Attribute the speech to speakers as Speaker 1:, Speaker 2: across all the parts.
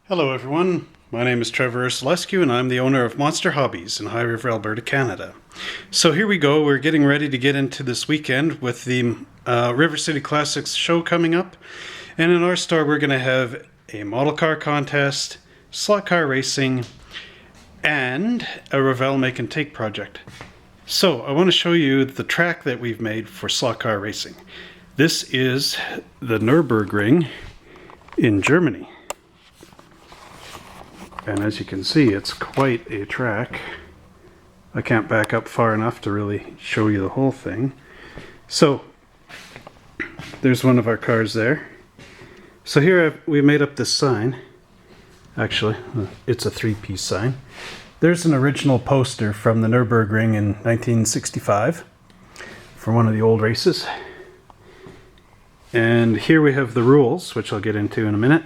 Speaker 1: Hello everyone, my name is Trevor Ursulescu and I'm the owner of Monster Hobbies in High River, Alberta, Canada. So here we go, we're getting ready to get into this weekend with the River City Classics show coming up. And in our store we're going to have a model car contest, slot car racing, and a Revell make and take project. So I want to show you the track that we've made for slot car racing. This is the Nürburgring in Germany. And as you can see, it's quite a track. I can't back up far enough to really show you the whole thing. So, there's one of our cars there. So here we made up this sign. Actually, it's a three-piece sign. There's an original poster from the Nürburgring in 1965 for one of the old races. And here we have the rules, which I'll get into in a minute.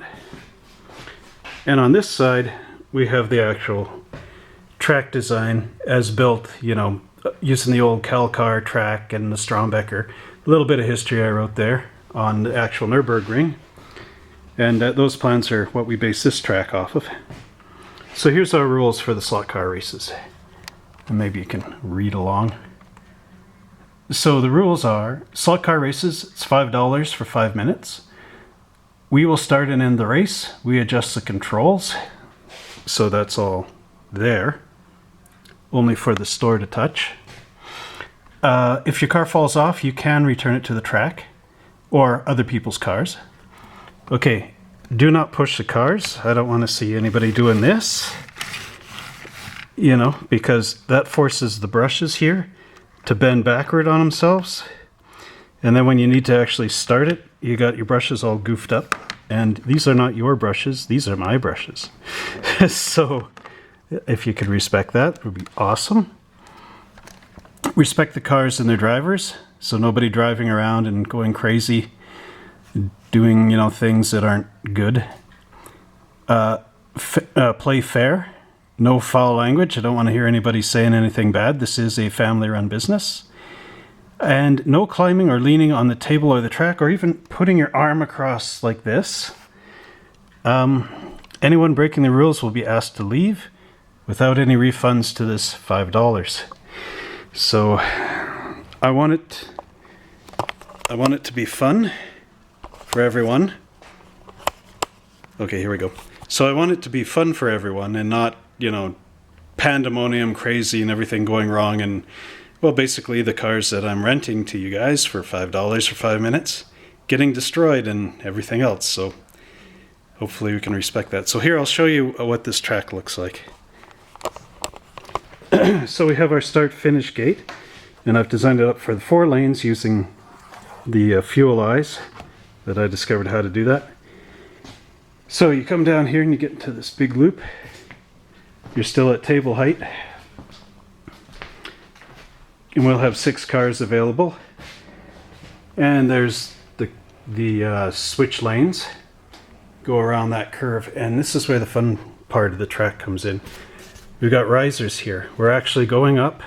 Speaker 1: And on this side, we have the actual track design as built, you know, using the old Kalkar track and the Strombecker. A little bit of history I wrote there on the actual Nürburgring. And those plans are what we base this track off of. So here's our rules for the slot car races. And maybe you can read along. So the rules are, slot car races, it's $5 for 5 minutes. We will start and end the race. We adjust the controls. So that's all there. Only for the store to touch. If your car falls off, you can return it to the track or other people's cars. Okay, do not push the cars. I don't want to see anybody doing this. You know, because that forces the brushes here to bend backward on themselves. And then when you need to actually start it, you got your brushes all goofed up. And these are not your brushes, these are my brushes. So if you could respect that, it would be awesome. Respect the cars and their drivers, so nobody driving around and going crazy, doing, you know, things that aren't good. Play fair, no foul language. I don't want to hear anybody saying anything bad. This is a family-run business. And no climbing or leaning on the table or the track, or even putting your arm across like this. Anyone breaking the rules will be asked to leave without any refunds to this $5. So I want it to be fun for everyone. Okay, here we go. So I want it to be fun for everyone and not, you know, pandemonium, crazy, and everything going wrong. And well, basically the cars that I'm renting to you guys for $5 for 5 minutes getting destroyed and everything else. So hopefully we can respect that. So here I'll show you what this track looks like. So we have our start-finish gate, and I've designed it up for the 4 lanes using the fuel eyes that I discovered how to do that. So you come down here and you get into this big loop. You're still at table height. And we'll have 6 cars available. And there's the switch lanes. Go around that curve. And this is where the fun part of the track comes in. We've got risers here. We're actually going up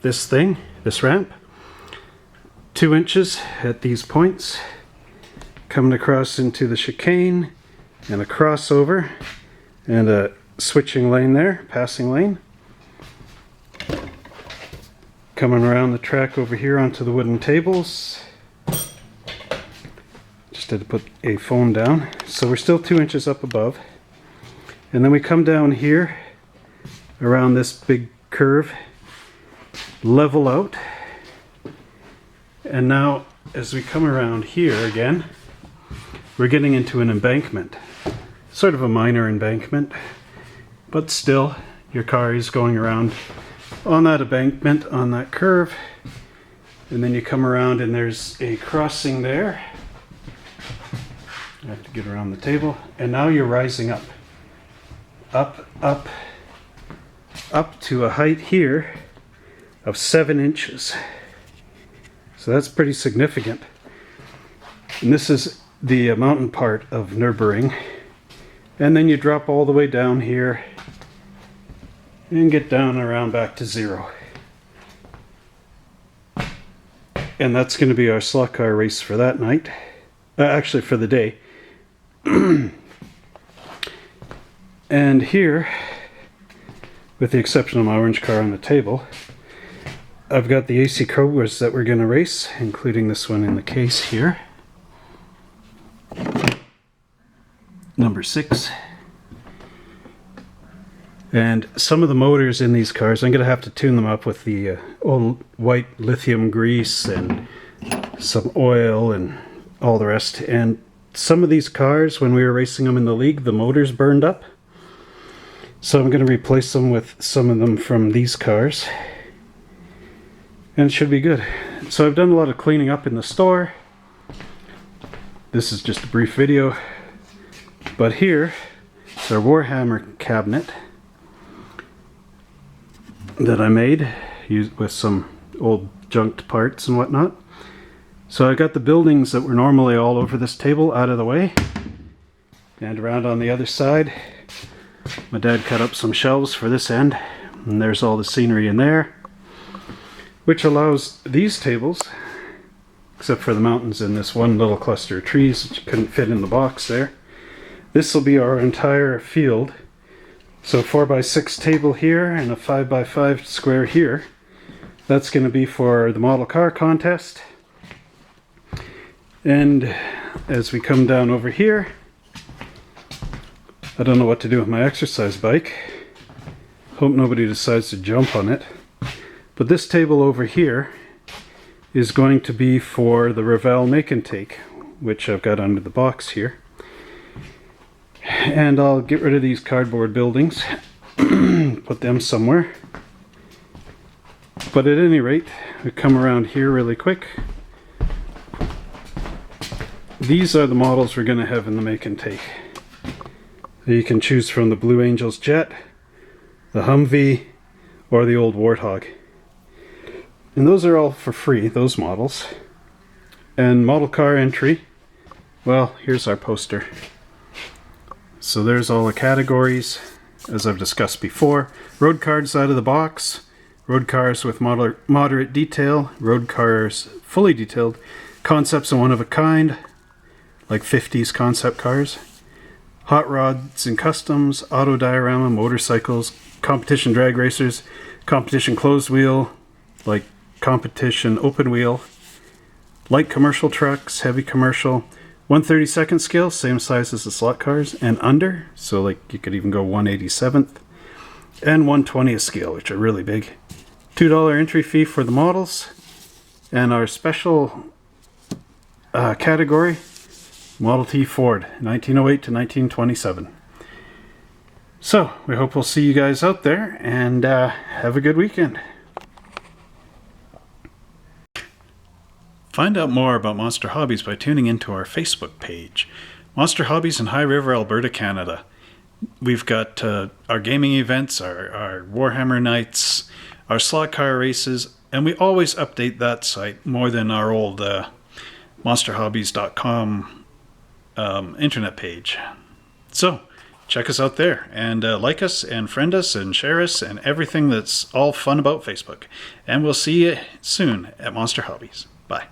Speaker 1: this thing, this ramp, 2 inches at these points, coming across into the chicane, and a crossover, and a switching lane there, passing lane. Coming around the track over here onto the wooden tables. Just had to put a phone down. So we're still 2 inches up above. And then we come down here around this big curve, level out. And now as we come around here again, we're getting into an embankment. Sort of a minor embankment, but still your car is going around on that embankment, on that curve, and then you come around and there's a crossing there. I have to get around the table, and now you're rising up. Up, up, up to a height here of 7 inches. So that's pretty significant. And this is the mountain part of Nürburgring. And then you drop all the way down here and get down and around back to 0. And that's going to be our slot car race for that night. Actually, for the day. And here, with the exception of my orange car on the table, I've got the AC Cobras that we're going to race, including this one in the case here. Number 6. And some of the motors in these cars, I'm going to have to tune them up with the old white lithium grease and some oil and all the rest. And some of these cars, when we were racing them in the league, the motors burned up. So I'm going to replace them with some of them from these cars. And it should be good. So I've done a lot of cleaning up in the store. This is just a brief video. But here is our Warhammer cabinet that I made with some old junked parts and whatnot. So I got the buildings that were normally all over this table out of the way. And around on the other side, my dad cut up some shelves for this end. And there's all the scenery in there, which allows these tables, except for the mountains and this one little cluster of trees which couldn't fit in the box there. This will be our entire field. So 4x6 table here and a 5x5 square here. That's going to be for the model car contest. And as we come down over here, I don't know what to do with my exercise bike. Hope nobody decides to jump on it. But this table over here is going to be for the Revell Make and Take, which I've got under the box here. And I'll get rid of these cardboard buildings, put them somewhere. But at any rate, we come around here really quick. These are the models we're going to have in the Make and Take. You can choose from the Blue Angels Jet, the Humvee, or the old Warthog. And those are all for free, those models. And model car entry, well, here's our poster. So there's all the categories, as I've discussed before. Road cars out of the box, road cars with moderate detail, road cars fully detailed, concepts and one of a kind, like 50s concept cars, hot rods and customs, auto diorama, motorcycles, competition drag racers, competition closed wheel, like competition open wheel, light commercial trucks, heavy commercial, 1/32 scale, same size as the slot cars, and under, so like you could even go 1/87th, and 1/20th scale, which are really big. $2 entry fee for the models, and our special category, Model T Ford, 1908 to 1927. So, we hope we'll see you guys out there, and have a good weekend. Find out more about Monster Hobbies by tuning into our Facebook page, Monster Hobbies in High River, Alberta, Canada. We've got our gaming events, our Warhammer nights, our slot car races, and we always update that site more than our old monsterhobbies.com internet page. So, check us out there, and like us, and friend us, and share us, and everything that's all fun about Facebook. And we'll see you soon at Monster Hobbies. Bye.